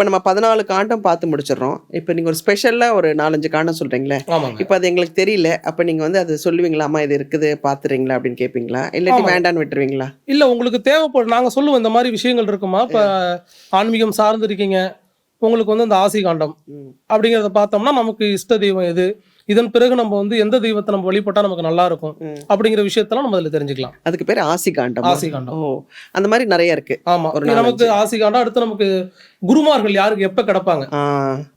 இப்போ நம்ம 14 காண்டம் பார்த்து முடிச்சிடுறோம். இப்போ நீங்கள் ஒரு ஸ்பெஷலாக ஒரு 4-5 காண்டம் சொல்கிறீங்களே, ஆமாங்க. இப்போ அது எங்களுக்கு தெரியல, அப்போ நீங்கள் வந்து அது சொல்லுவீங்களா, அம்மா இது இருக்குது பார்த்துறீங்களா அப்படின்னு கேட்பீங்களா, இல்லாட்டி ஆமாங்க. வேண்டான்னு விட்டுருவீங்களா? இல்ல உங்களுக்கு தேவைப்படும் நாங்க சொல்லுவோம் இந்த மாதிரி விஷயங்கள் இருக்குமா, இப்ப ஆன்மீகம் சார்ந்து இருக்கீங்க, உங்களுக்கு வந்து அந்த ஆசி காண்டம் ம். அப்படிங்கிறத பார்த்தோம்னா நமக்கு இஷ்ட தெய்வம் எது, இதன் பிறகு நம்ம வந்து எந்த தெய்வத்தை நம்ம வழிபட்டா நமக்கு நல்லா இருக்கும் ம். அப்படிங்கிற விஷயத்தெல்லாம் நம்ம அதில் தெரிஞ்சுக்கலாம். அதுக்கு பேர் ஆசி காண்டம். ஆசி காண்டம். ஓ, அந்த மாதிரி நிறைய இருக்கு. ஆமா. ஒரு இது நமக்கு 4-5. ஆசி காண்டம். அடுத்து நமக்கு குருமார்கள் யாருக்கு எப்ப கிடப்பாங்க, ஆ.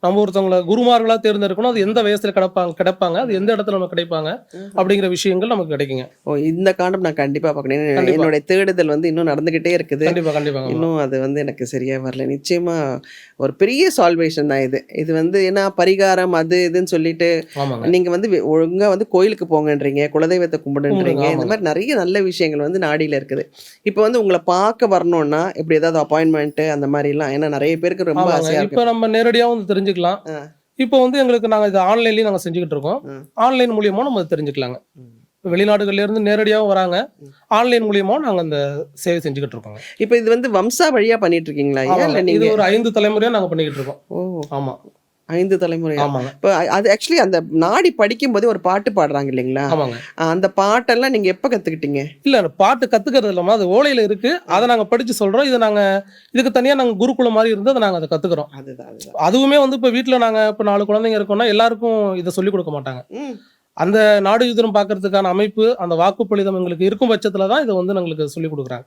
நம்ம ஒருத்தவங்களை குருமார்களா தேர்ந்தெடுக்கணும், அது எந்த வயசுல கிடப்பாங்க, அது எந்த இடத்துல நமக்கு கிடைப்பாங்க அப்படிங்கிற விஷயங்கள் நமக்கு கிடைக்குங்க. ஓ, இந்த காண்டம் நான் கண்டிப்பா பார்க்கணும். கண்டிப்பா. என்னுடைய தேடுதல் வந்து இன்னும் நடந்துகிட்டே இருக்குது. கண்டிப்பா கண்டிப்பாங்க. இன்னும் அது வந்து எனக்கு சரியா வரல. நிச்சயமா ஒரு பெரிய சால்வேஷன் தான் இது. இது வந்து ஏன்னா பரிகாரம் அது இதுன்னு சொல்லிட்டு ஆமாங்க. நீங்க வந்து ஒழுங்கா வந்து கோயிலுக்கு போங்கன்றீங்க, குலதெய்வத்தை கும்பிடுன்றீங்க. கும்பிடுங்க, இந்த ஆமாங்க. மாதிரி நிறைய நல்ல விஷயங்கள் வந்து நாடியில இருக்குது. இப்போ வந்து உங்களை பார்க்க வரணும்னா இப்படி ஏதாவது அப்பாயின்மெண்ட் அந்த மாதிரிலாம், ஏன்னா நிறைய பேருக்கு ரொம்ப ஆமாங்க. ஆசையா இப்ப இருக்கு. நம்ம நேரடியா வந்து தெரிஞ்சுக்கலாம். ஆ. இப்போ வந்து எங்களுக்கு நாங்க இது ஆன்லைன்லயும் நாங்க செஞ்சுக்கிட்டு இருக்கோம். ம். ஆன்லைன் மூலியமா நம்ம தெரிஞ்சுக்கலாங்க. ம். வெளிநாடுகள்ல இருந்து நேரடியாகவும் வராங்க, ம். ஆன்லைன் மூலியமாவும் நாங்க அந்த சேவை செஞ்சுக்கிட்டு இருக்கோங்க. இப்போ இது வந்து வம்சா வழியா பண்ணிட்டு இருக்கீங்களா ஐயா, ஆமாங்க. இல்ல இது நீங்க? ஒரு 5 தலைமுறையா நாங்க பண்ணிக்கிட்டு இருக்கோம். ஓ, ஆமா 5 தலைமுறையா? ஆமாங்க இப்போ அது ஆக்சுவலி அந்த நாடி படிக்கும்போதே ஒரு பாட்டு பாடுறாங்க இல்லைங்களா? ஆமாங்க. அந்த பாட்டெல்லாம் நீங்க எப்ப கத்துக்கிட்டீங்க? இல்ல பாட்டு கத்துக்கிறது இல்லாம அது ஓலையில இருக்கு. அதை நாங்க படிச்சு சொல்றோம். இது நாங்க இதுக்கு தனியா நாங்க குருகுலம் மாதிரி இருந்து அதை நாங்க அதை கத்துக்கிறோம். அதுதான். அதுவுமே வந்து இப்ப வீட்டுல நாங்க இப்ப 4 குழந்தைங்க இருக்கோம்னா எல்லாருக்கும் இதை சொல்லிக் கொடுக்க மாட்டாங்க. ம். அந்த நாடு யுத்தம் பார்க்கறதுக்கான அமைப்பு, அந்த வாக்குப்பளிதம் எங்களுக்கு இருக்கும் பட்சத்துல தான் இதை வந்து எங்களுக்கு சொல்லிக் கொடுக்குறாங்க.